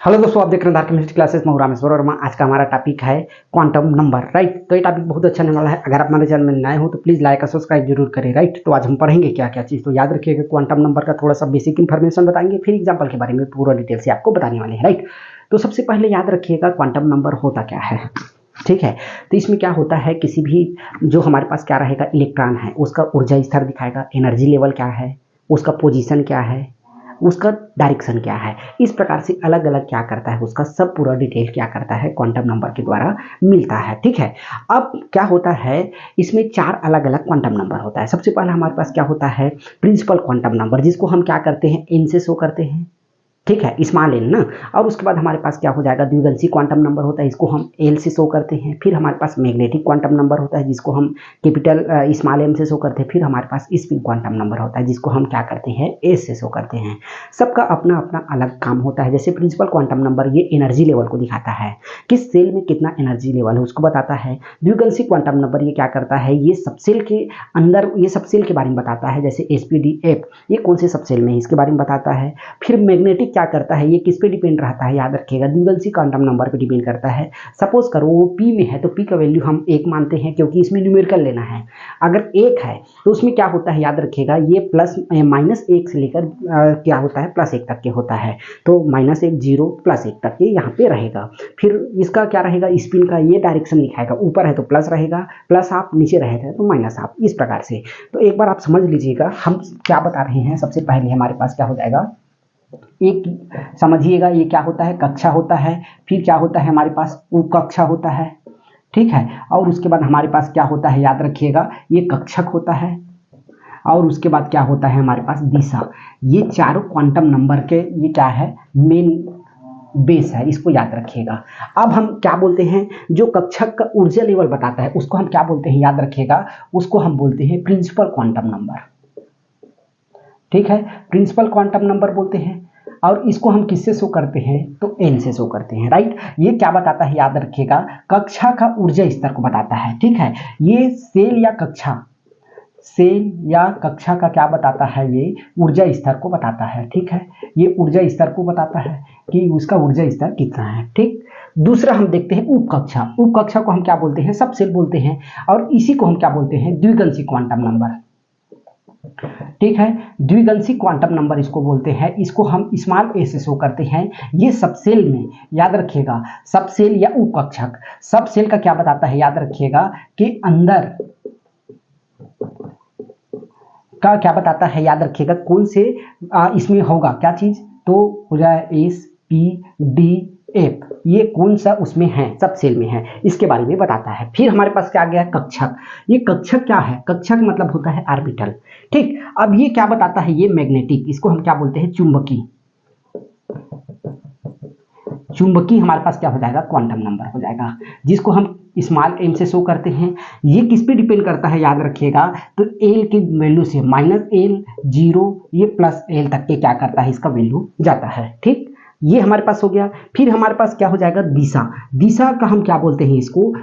Hello दोस्तों, आप देख रहे हैं केमिस्ट्री क्लासेस में रामेश्वर वर्मा। आज का हमारा टॉपिक है क्वांटम नंबर, राइट। तो ये टॉपिक बहुत अच्छा होने वाला है। अगर आप हमारे चैनल में नए हो तो प्लीज़ लाइक और सब्सक्राइब जरूर करें, राइट। तो आज हम पढ़ेंगे क्या क्या चीज़, तो याद रखिएगा क्वांटम नंबर का थोड़ा सा बेसिक इन्फॉर्मेशन बताएंगे, फिर एग्जाम्पल के बारे में पूरा डिटेल से आपको बताने वाले हैं, राइट। तो सबसे पहले याद रखिएगा क्वांटम नंबर होता क्या है, ठीक है। तो इसमें क्या होता है, किसी भी जो हमारे पास क्या रहेगा, इलेक्ट्रॉन है, उसका ऊर्जा स्तर दिखाएगा, एनर्जी लेवल क्या है, उसका पोजीशन क्या है, उसका डायरेक्शन क्या है। इस प्रकार से अलग अलग क्या करता है, उसका सब पूरा डिटेल क्या करता है क्वांटम नंबर के द्वारा मिलता है, ठीक है। अब क्या होता है, इसमें चार अलग अलग क्वांटम नंबर होता है। सबसे पहले हमारे पास क्या होता है, प्रिंसिपल क्वांटम नंबर, जिसको हम क्या करते हैं, एन से शो करते हैं, ठीक है, स्मॉल एन ना। और उसके बाद हमारे पास क्या हो जाएगा, द्विगंशी क्वांटम नंबर होता है, इसको हम एल से शो करते हैं। फिर हमारे पास मैग्नेटिक क्वांटम नंबर होता है, जिसको हम कैपिटल स्मॉल एम से शो करते हैं। फिर हमारे पास स्पिन क्वांटम नंबर होता है, जिसको हम क्या करते हैं, एस से शो करते हैं। सबका अपना अपना अलग काम होता है। जैसे प्रिंसिपल क्वांटम नंबर ये एनर्जी लेवल को दिखाता है, किस सेल में कितना एनर्जी लेवल है उसको बताता है। द्विगंशी क्वांटम नंबर ये क्या करता है, ये सब सेल के अंदर, ये सब सेल के बारे में बताता है। जैसे एसपीडीएफ ये कौन से सब सेल में है इसके बारे में बताता है। फिर मैग्नेटिक क्या करता है, ये किस पे डिपेंड रहता है, याद रखिएगा द्विगंशी क्वांटम नंबर पे डिपेंड करता है। सपोज करो वो पी में है तो पी का वैल्यू हम 1 मानते हैं, क्योंकि इसमें न्यूमेरिकल लेना है। अगर 1 है तो उसमें क्या होता है, याद रखिएगा ये प्लस -1 से लेकर क्या होता है, +1 तक के होता है। तो -1 0 +1 तक के यहाँ पे रहेगा। फिर इसका क्या रहेगा, स्पिन का ये डायरेक्शन दिखाएगा, ऊपर है तो प्लस रहेगा, प्लस हाफ, नीचे रहेगा तो माइनस हाफ, इस प्रकार से। तो एक बार आप समझ लीजिएगा हम क्या बता रहे हैं। सबसे पहले हमारे पास क्या हो जाएगा, एक समझिएगा, ये क्या होता है, कक्षा होता है। फिर क्या होता है, हमारे पास उपकक्षा होता है, ठीक है। और उसके बाद हमारे पास क्या होता है, याद रखिएगा, ये कक्षक होता है। और उसके बाद क्या होता है, हमारे पास दिशा। ये चारों क्वांटम नंबर के ये क्या है, मेन बेस है, इसको याद रखिएगा। अब हम क्या बोलते हैं, जो कक्षक का ऊर्जा लेवल बताता है उसको हम क्या बोलते हैं, याद रखिएगा, उसको हम बोलते हैं प्रिंसिपल क्वांटम नंबर, ठीक है। प्रिंसिपल क्वांटम नंबर बोलते हैं। और इसको हम किससे शो करते हैं, तो एन से शो करते हैं, राइट। ये क्या बताता है, याद रखिएगा, कक्षा का ऊर्जा स्तर को बताता है, ठीक है। ये सेल या कक्षा का क्या बताता है, ये ऊर्जा स्तर को बताता है, ठीक है। ये ऊर्जा स्तर को बताता है कि उसका ऊर्जा स्तर कितना है, ठीक। दूसरा हम देखते हैं उपकक्षा। उपकक्षा को हम क्या बोलते हैं, सब सेल बोलते हैं। और इसी को हम क्या बोलते हैं, द्विगंशी क्वांटम नंबर, ठीक है। द्विगंशी क्वांटम नंबर इसको बोलते हैं। इसको हम स्मॉल ए से शो करते हैं। ये सब सेल में, याद रखिएगा, सब सेल या उपकक्षक, सब सेल का क्या बताता है, याद रखिएगा, कि अंदर का क्या बताता है, याद रखिएगा, कौन से इसमें होगा क्या चीज, तो हो जाए SPDF, ये कौन सा उसमें है, सब सेल में है, इसके बारे में बताता है। फिर हमारे पास क्या आ गया, कक्षक। ये कक्षक क्या है, कक्षक मतलब होता है ऑर्बिटल, ठीक। अब ये क्या बताता है, ये मैग्नेटिक, इसको हम क्या बोलते हैं, चुंबकीय। चुंबकीय हमारे पास क्या हो जाएगा, क्वांटम नंबर हो जाएगा, जिसको हम स्मॉल एम से शो करते हैं। ये किस पे डिपेंड करता है, याद रखिएगा, तो एल की वैल्यू से -L 0 ये +L तक के क्या करता है, इसका वैल्यू जाता है, ठीक। ये हमारे पास हो गया। फिर हमारे पास क्या हो जाएगा, दिशा। दिशा का हम क्या बोलते हैं, इसको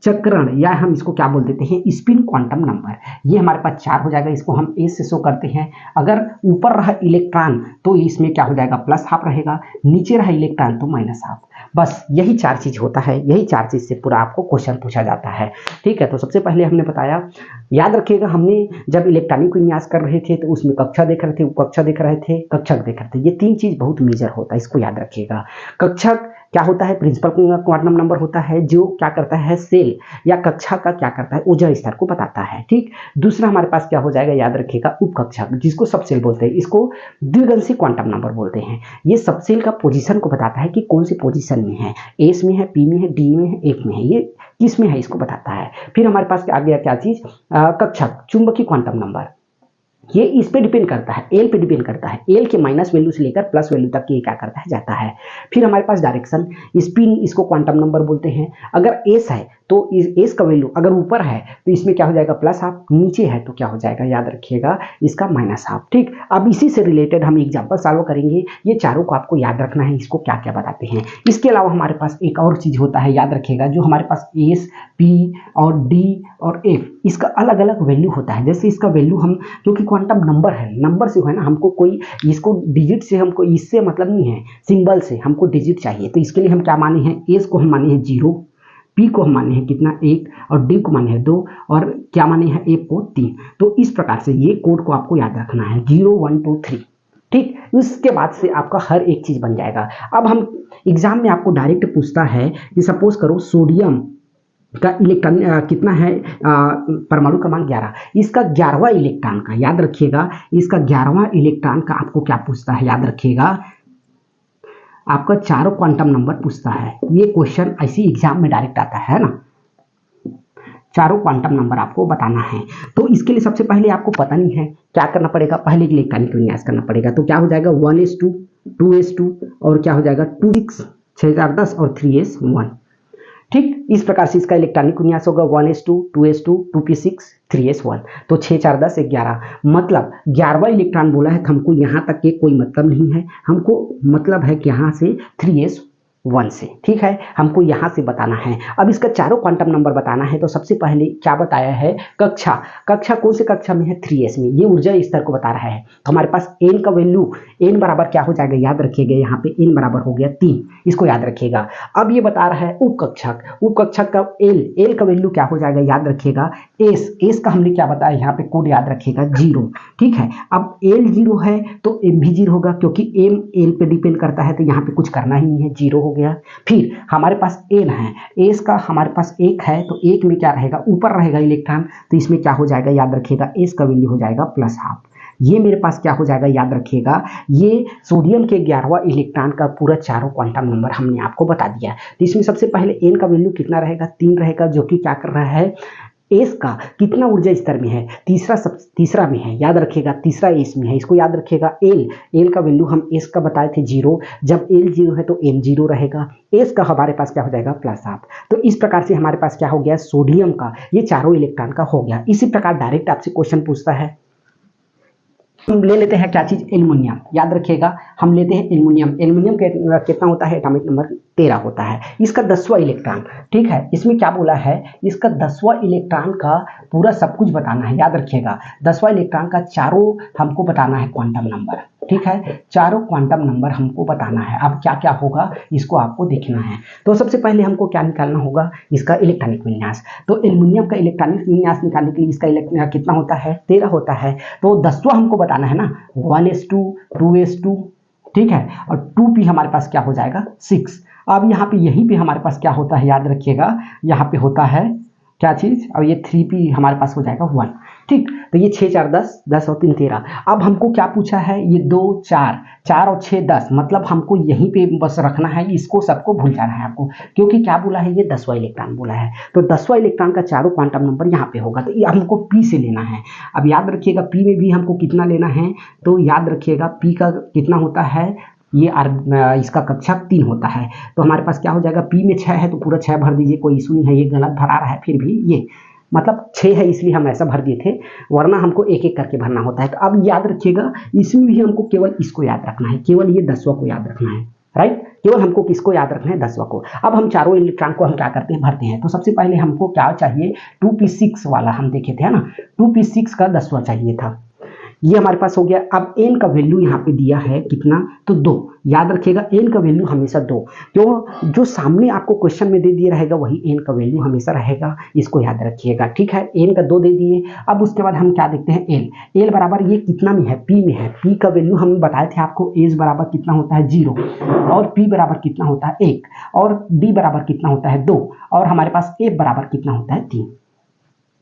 चक्रण, या हम इसको क्या बोल देते हैं, स्पिन क्वांटम नंबर। ये हमारे पास 4 हो जाएगा, इसको हम एस से शो करते हैं। अगर ऊपर रहा इलेक्ट्रॉन तो इसमें क्या हो जाएगा, +½ रहेगा, नीचे रहा इलेक्ट्रॉन तो -½ बस यही 4 चीज होता है। यही 4 चीज से पूरा आपको क्वेश्चन पूछा जाता है, ठीक है। तो सबसे पहले हमने बताया, याद रखिएगा, हमने जब इलेक्ट्रॉनिक विन्यास कर रहे थे तो उसमें कक्षा देख रहे थे, उपकक्षा देख रहे थे, कक्षक देख रहे थे। ये 3 चीज बहुत मेजर होता है, इसको याद रखिएगा। कक्षक क्या होता है, प्रिंसिपल क्वांटम नंबर होता है, जो क्या करता है, सेल या कक्षा का क्या करता है, ऊर्जा स्तर को बताता है, ठीक। दूसरा हमारे पास क्या हो जाएगा, याद रखिएगा, उपकक्षक, जिसको सब सेल बोलते हैं, इसको द्विगंशी क्वांटम नंबर बोलते हैं। ये सब सेल का पोजीशन को बताता है कि कौन सी पोजीशन में है, एस में है, पी में है, डी में है, एफ में है, ये किस में है, इसको बताता है। फिर हमारे पास आ गया क्या चीज, कक्षक, चुंबकीय क्वांटम नंबर। ये इस पे डिपेंड करता है, एल पे डिपेंड करता है। एल के माइनस वैल्यू से लेकर प्लस वैल्यू तक ये क्या करता है, जाता है। फिर हमारे पास डायरेक्शन, स्पिन, इसको क्वांटम नंबर बोलते हैं। अगर एस है तो एस का वैल्यू अगर ऊपर है तो इसमें क्या हो जाएगा, +½ नीचे है तो क्या हो जाएगा, याद रखिएगा, इसका -½ ठीक। अब इसी से रिलेटेड हम एग्जाम्पल सॉल्व करेंगे। ये चारों को आपको याद रखना है, इसको क्या क्या बताते हैं। इसके अलावा हमारे पास एक और चीज होता है, याद रखिएगा, जो हमारे पास एस, पी और डी और एफ, इसका अलग अलग वैल्यू होता है। जैसे इसका वैल्यू हम, क्योंकि क्वांटम नंबर है, नंबर से है ना, हमको कोई इसको डिजिट से, हमको इससे मतलब नहीं है, सिंबल से हमको डिजिट चाहिए। तो इसके लिए हम क्या माने हैं, एस को हम माने हैं 0, पी को हम माने हैं कितना 1, और डी को माने हैं 2, और क्या माने हैं ए को 3। तो इस प्रकार से ये कोड को आपको याद रखना है 0 1 2 3। ठीक, उसके बाद से आपका हर एक चीज बन जाएगा। अब हम एग्जाम में आपको डायरेक्ट पूछता है कि सपोज करो सोडियम का इलेक्ट्रॉन कितना है, परमाणु क्रमांक 11, इसका 11वां इलेक्ट्रॉन का याद रखिएगा, इसका 11वां इलेक्ट्रॉन का आपको क्या पूछता है, याद रखिएगा, आपका चारों क्वांटम नंबर पूछता है। ये क्वेश्चन ऐसी एग्जाम में डायरेक्ट आता है ना, चारों क्वांटम नंबर आपको बताना है। तो इसके लिए सबसे पहले आपको पता नहीं है क्या करना पड़ेगा, पहले इलेक्ट्रॉनिक विन्यास करना पड़ेगा। तो क्या हो जाएगा 1s2 2s2 और क्या हो जाएगा 2 6 6 4 10 और 3s1। ठीक, इस प्रकार से इसका इलेक्ट्रॉनिक विन्यास होगा 1s2 2s2 2p6 3s1। तो 6 4 10 11, मतलब 11वां इलेक्ट्रॉन बोला है, तो हमको यहाँ तक के कोई मतलब नहीं है, हमको मतलब है कि यहाँ से 3s1 से। ठीक है, हमको यहाँ से बताना है। अब इसका चारों क्वांटम नंबर बताना है। तो सबसे पहले क्या बताया है, कक्षा, कक्षा कौन से कक्षा में है, 3s में, ये ऊर्जा स्तर को बता रहा है। तो हमारे पास n का वैल्यू, n बराबर क्या हो जाएगा, याद रखिएगा, यहाँ पे n बराबर हो गया 3, इसको याद रखिएगा। अब ये बता रहा है उपकक्षक, उपकक्षक का l का वैल्यू क्या हो जाएगा, याद रखिएगा, s का हमने क्या बताया, यहाँ पे कोड याद रखिएगा 0। ठीक है, अब l 0 है तो m भी 0 होगा, क्योंकि m l पे डिपेंड करता है, तो यहाँ पे कुछ करना ही नहीं है, 0 हो गया। फिर हमारे पास n है, s का हमारे पास 1 है, तो 1 में क्या रहेगा, ऊपर रहेगा इलेक्ट्रॉन, तो इसमें क्या हो जाएगा, याद रखिएगा, s का वैल्यू हो जाएगा +½ ये मेरे पास क्या हो जाएगा, याद रखिएगा, ये सोडियम के 11वां इलेक्ट्रॉन का पूरा चारों क्वांटम नंबर हमने आपको बता दिया। तो इसमें सबसे पहले n का वैल्यू कितना रहेगा, 3 रहेगा, जो कि क्या कर रहा है, एस का कितना ऊर्जा स्तर में है, तीसरा में है, याद रखिएगा, तीसरा एस में है, इसको याद रखिएगा। एल का वैल्यू हम एस का बताए थे 0, जब एल 0 है तो एम 0 रहेगा, एस का हमारे पास क्या हो जाएगा +½ तो इस प्रकार से हमारे पास क्या हो गया, सोडियम का ये चारों इलेक्ट्रॉन का हो गया। इसी प्रकार डायरेक्ट आपसे क्वेश्चन पूछता है, हम ले लेते हैं क्या चीज, एल्युमिनियम, याद रखिएगा, हम लेते हैं एल्युमिनियम। एल्युमिनियम कितना होता है, एटॉमिक नंबर 13 होता है, इसका 10वां इलेक्ट्रॉन। ठीक है, इसमें क्या बोला है, इसका 10वां इलेक्ट्रॉन का पूरा सब कुछ बताना है, याद रखिएगा, 10वां इलेक्ट्रॉन का चारों हमको बताना है क्वांटम नंबर। ठीक है, चारों क्वांटम नंबर हमको बताना है। अब क्या क्या होगा इसको आपको देखना है। तो सबसे पहले हमको क्या निकालना होगा, इसका इलेक्ट्रॉनिक विन्यास। तो एल्युमिनियम का इलेक्ट्रॉनिक विन्यास निकालने के लिए इसका कितना होता है, 13 होता है। तो 10वां हमको बताना है ना, 1s2 2s2, ठीक है, और 2p हमारे पास क्या हो जाएगा 6। अब यहाँ पे यहीं पे हमारे पास क्या होता है, याद रखिएगा, यहाँ पे होता है क्या चीज, और ये 3p हमारे पास हो जाएगा 1। ठीक, तो ये 6 4 10 10 और 3 13। अब हमको क्या पूछा है, ये 2 4 4 और 6 10, मतलब हमको यहीं पे बस रखना है, इसको सबको भूल जाना है आपको, क्योंकि क्या बोला है, ये 10वां इलेक्ट्रॉन बोला है। तो 10वां इलेक्ट्रॉन का चारों क्वांटम नंबर यहाँ पे होगा, तो ये हमको p से लेना है। अब याद रखिएगा p में भी हमको कितना लेना है, तो याद रखिएगा p का कितना होता है, ये इसका कक्षा 3 होता है। तो हमारे पास क्या हो जाएगा, p में 6 है तो पूरा 6 भर दीजिए, कोई इशू नहीं है, ये गलत भरा रहा है, फिर भी ये मतलब 6 है इसलिए हम ऐसा भर दिए थे, वरना हमको एक एक करके भरना होता है। तो अब याद रखिएगा, इसमें भी हमको केवल इसको याद रखना है, केवल ये 10वां को याद रखना है, राइट, केवल हमको किसको याद रखना है, 10वां को। अब हम चारों इलेक्ट्रॉन को हम क्या करते हैं, भरते हैं। तो सबसे पहले हमको क्या चाहिए, 2p6 वाला हम देखे थे ना, 2p6 का 10वां चाहिए था, ये हमारे पास हो गया। अब n का वैल्यू यहाँ पे दिया है कितना, तो 2, याद रखिएगा, n का वैल्यू हमेशा 2, क्यों, जो सामने आपको क्वेश्चन में दे दिया रहेगा वही n का वैल्यू हमेशा रहेगा, इसको याद रखिएगा। ठीक है, n का 2 दे दिए। अब उसके बाद हम क्या देखते हैं, l बराबर ये कितना में है, p में है, p का वैल्यू हम बताए थे आपको, s बराबर कितना होता है 0, और p बराबर कितना होता है 1, और d बराबर कितना होता है 2, और हमारे पास f बराबर कितना होता है 3।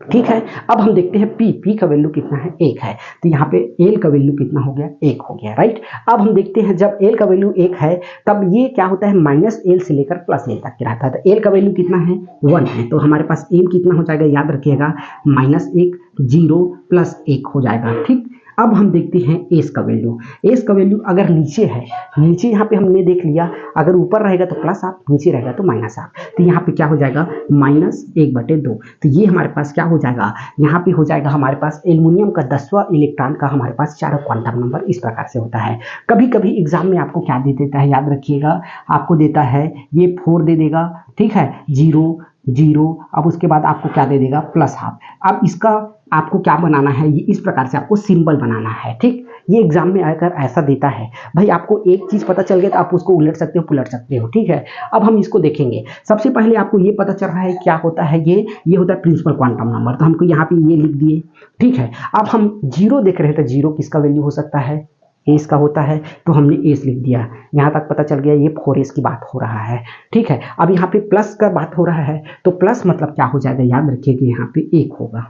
ठीक है, अब हम देखते हैं p का वैल्यू कितना है, 1 है, तो यहाँ पे l का वैल्यू कितना हो गया, 1 हो गया, राइट। अब हम देखते हैं जब l का वैल्यू 1 है तब ये क्या होता है, -l से लेकर +l तक के रहता है। तो l का वैल्यू कितना है, 1 है, तो हमारे पास m कितना हो जाएगा, याद रखिएगा, -1 0 + 1 हो जाएगा। ठीक, अब हम देखते हैं एस का वैल्यू। एस का वैल्यू अगर नीचे है, नीचे यहाँ पे हमने देख लिया, अगर ऊपर रहेगा तो प्लस हाफ, नीचे रहेगा तो माइनस हाफ, तो यहाँ पे क्या हो जाएगा -1/2। तो ये हमारे पास क्या हो जाएगा, यहाँ पे हो जाएगा हमारे पास एल्युमिनियम का 10वां इलेक्ट्रॉन का हमारे पास 4 क्वांटम नंबर इस प्रकार से होता है। कभी कभी एग्जाम में आपको क्या दे देता है, याद रखिएगा, आपको देता है ये 4 दे देगा, ठीक है, 0 0, अब उसके बाद आपको क्या दे देगा, प्लस हाफ। अब इसका आपको क्या बनाना है, ये इस प्रकार से आपको सिंबल बनाना है, ठीक। ये एग्जाम में आकर ऐसा देता है भाई, आपको एक चीज पता चल गया तो आप उसको उलट सकते हो, पुलट सकते हो, ठीक है। अब हम इसको देखेंगे। सबसे पहले आपको ये पता चल रहा है क्या होता है, ये होता है प्रिंसिपल क्वांटम नंबर, तो हमको यहाँ पे ये लिख दिए, ठीक है। अब हम 0 देख रहे थे, 0 किसका वैल्यू हो सकता है, एस का होता है, तो हमने एस लिख दिया। यहाँ तक पता चल गया ये 4s की बात हो रहा है, ठीक है। अब यहाँ पे प्लस का बात हो रहा है, तो प्लस मतलब क्या हो जाएगा, याद रखिए कि यहाँ पे 1 होगा,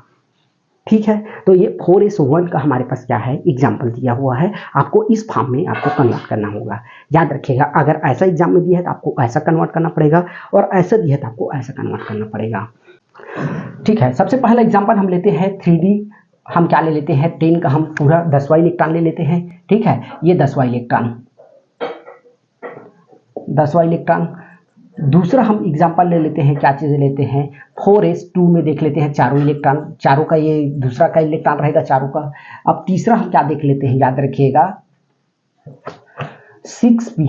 ठीक है। तो ये 4s1 का हमारे पास क्या है, एग्जाम्पल दिया हुआ है, आपको इस फॉर्म में आपको कन्वर्ट करना होगा। याद रखिएगा, अगर ऐसा एग्जाम में दिया है तो आपको ऐसा कन्वर्ट करना पड़ेगा, और ऐसा दिया है तो आपको ऐसा कन्वर्ट करना पड़ेगा, ठीक है। सबसे पहला एग्जाम्पल हम लेते हैं 3D, हम क्या ले लेते हैं, 10 का हम पूरा 10वां इलेक्ट्रॉन ले लेते हैं, ठीक है। ये 10वां इलेक्ट्रॉन, 10वां इलेक्ट्रॉन। दूसरा हम एग्जांपल ले लेते हैं, क्या चीज़ लेते हैं, 4s2 में देख लेते हैं चारों इलेक्ट्रॉन, चारों का ये दूसरा का इलेक्ट्रॉन रहेगा चारों का। अब तीसरा हम क्या देख लेते हैं, याद रखिएगा 6p,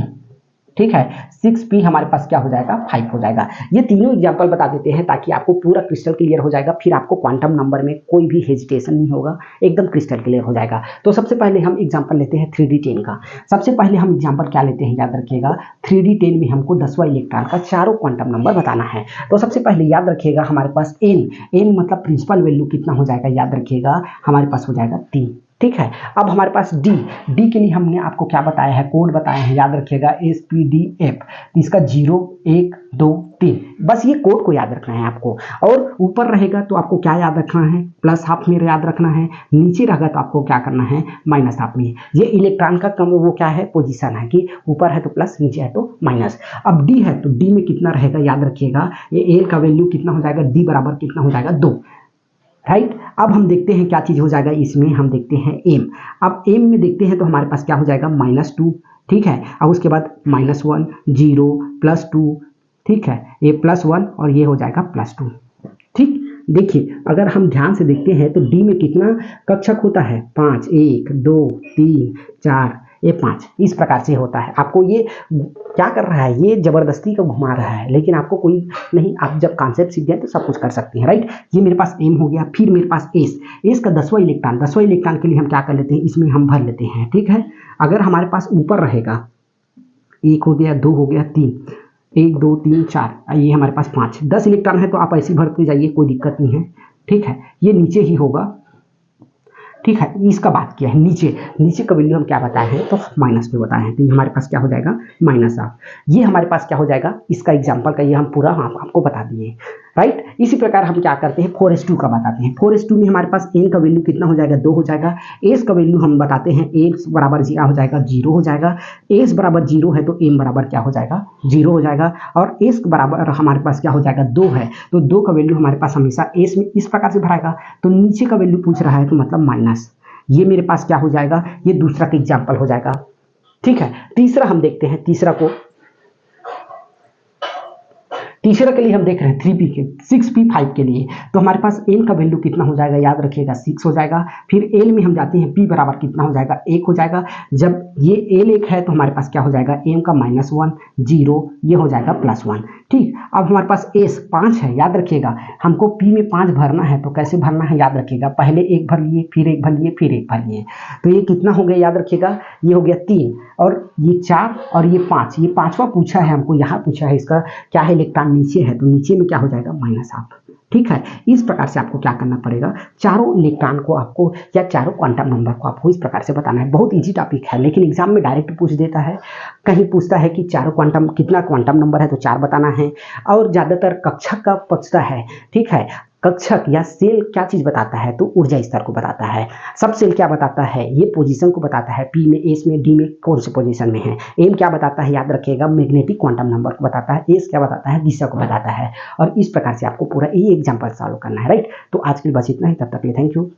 ठीक है। 6p हमारे पास क्या हो जाएगा, 5 हो जाएगा। ये तीनों एग्जांपल बता देते हैं ताकि आपको पूरा क्रिस्टल क्लियर हो जाएगा, फिर आपको क्वांटम नंबर में कोई भी हेजिटेशन नहीं होगा, एकदम क्रिस्टल क्लियर हो जाएगा। तो सबसे पहले हम एग्जांपल लेते हैं 3D10 का। सबसे पहले हम एग्जांपल क्या लेते हैं, याद रखिएगा 3D10 में हमको 10वां इलेक्ट्रॉन का चारों क्वांटम नंबर बताना है। तो सबसे पहले याद रखिएगा हमारे पास n मतलब प्रिंसिपल वैल्यू कितना हो जाएगा, याद रखिएगा हमारे पास हो जाएगा 3, ठीक है। अब हमारे पास डी के लिए हमने आपको क्या बताया है, कोड बताया है, याद रखिएगा SPDF। इसका 0 1 2 3, बस ये कोड को याद रखना है आपको। और ऊपर रहेगा तो आपको क्या याद रखना है, प्लस हाफ में याद रखना है, नीचे रहेगा तो आपको क्या करना है, माइनस हाफ में। ये इलेक्ट्रॉन का कम वो क्या है, पोजीशन है, कि ऊपर है तो प्लस, नीचे है तो माइनस। अब डी है तो डी में कितना रहेगा, याद रखिएगा ये एल का वैल्यू कितना हो जाएगा, डी बराबर कितना हो जाएगा, 2, राइट। अब हम देखते हैं क्या चीज़ हो जाएगा इसमें, हम देखते हैं एम। अब एम में देखते हैं तो हमारे पास क्या हो जाएगा, -2, ठीक है। अब उसके बाद -1 0 +2, ठीक है, ये +1 और ये हो जाएगा +2, ठीक। देखिए अगर हम ध्यान से देखते हैं तो डी में कितना कक्षक होता है, 5, 1 2 3 4, ये 5 इस प्रकार से होता है। आपको ये क्या कर रहा है, ये जबरदस्ती का घुमा रहा है, लेकिन आपको कोई नहीं, आप जब कॉन्सेप्ट सीख गए तो सब कुछ कर सकते हैं, राइट। ये मेरे पास एम हो गया, फिर मेरे पास एस का 10वां इलेक्ट्रॉन, 10वां इलेक्ट्रॉन के लिए हम क्या कर लेते हैं, इसमें हम भर लेते हैं, ठीक है। अगर हमारे पास ऊपर रहेगा 1 हो गया, 2 हो गया, 3, 1 2 3 4, ये हमारे पास 5, 10 इलेक्ट्रॉन है तो आप ऐसे भरते जाइए, कोई दिक्कत नहीं है, ठीक है। ये नीचे ही होगा, ठीक है। इसका बात किया है, नीचे का वैल्यू हम क्या बताए हैं, तो माइनस में बताए हैं, तो ये हमारे पास क्या हो जाएगा, -हाफ। ये हमारे पास क्या हो जाएगा, इसका एग्जाम्पल का ये हम पूरा आपको बता दिए, राइट। इसी प्रकार हम क्या करते हैं, 4s2 का बताते हैं। 4s2 में हमारे पास n का वैल्यू कितना हो जाएगा, 2 हो जाएगा। s का वैल्यू हम बताते हैं, s बराबर क्या हो जाएगा, 0 हो जाएगा। s बराबर 0 है तो m बराबर क्या हो जाएगा, 0 हो जाएगा। और s बराबर हमारे पास क्या हो जाएगा, 2 है तो 2 का वैल्यू हमारे पास हमेशा s में इस प्रकार से भराएगा। तो नीचे का वैल्यू पूछ रहा है तो मतलब माइनस, ये मेरे पास क्या हो जाएगा, ये दूसरा का एग्जाम्पल हो जाएगा, ठीक है। तीसरा हम देखते हैं, तीसरा के लिए हम देख रहे हैं 3p के 6p5 के लिए। तो हमारे पास n का वैल्यू कितना हो जाएगा, याद रखिएगा 6 हो जाएगा। फिर l में हम जाते हैं, p बराबर कितना हो जाएगा, 1 हो जाएगा। जब ये l 1 है तो हमारे पास क्या हो जाएगा, m का -1 0, ये हो जाएगा +1, ठीक। अब हमारे पास s 5 है, याद रखिएगा हमको p में 5 भरना है, तो कैसे भरना है, याद रखिएगा पहले 1 भर लिए, फिर 1 भर लिए, फिर 1 भर लिए, तो ये कितना हो गया, याद रखिएगा ये हो गया 3, और ये 4 और ये 5, ये 5वां पूछा है हमको, यहाँ पूछा है इसका क्या है, इलेक्ट्रॉन नीचे है तो नीचे में क्या हो जाएगा, -हाफ, ठीक है। इस प्रकार से आपको क्या करना पड़ेगा, चारों इलेक्ट्रॉन को आपको या चारों क्वांटम नंबर को आपको इस प्रकार से बताना है। बहुत इजी टॉपिक है, लेकिन एग्जाम में डायरेक्ट पूछ देता है, कहीं पूछता है कि चारों क्वांटम कितना क्वांटम नंबर है तो 4 बताना है, और ज़्यादातर कक्षक का पूछता है, ठीक है। कक्षक या सेल क्या चीज़ बताता है, तो ऊर्जा स्तर को बताता है। सब सेल क्या बताता है, ये पोजीशन को बताता है, पी में, एस में, डी में कौन से पोजीशन में है। एम क्या बताता है, याद रखिएगा मैग्नेटिक क्वांटम नंबर को बताता है। एस क्या बताता है, दिशा को बताता है। और इस प्रकार से आपको पूरा ये एग्जाम्पल सॉल्व करना है, राइट। तो आज के लिए बस इतना ही, तब तक के लिए थैंक यू।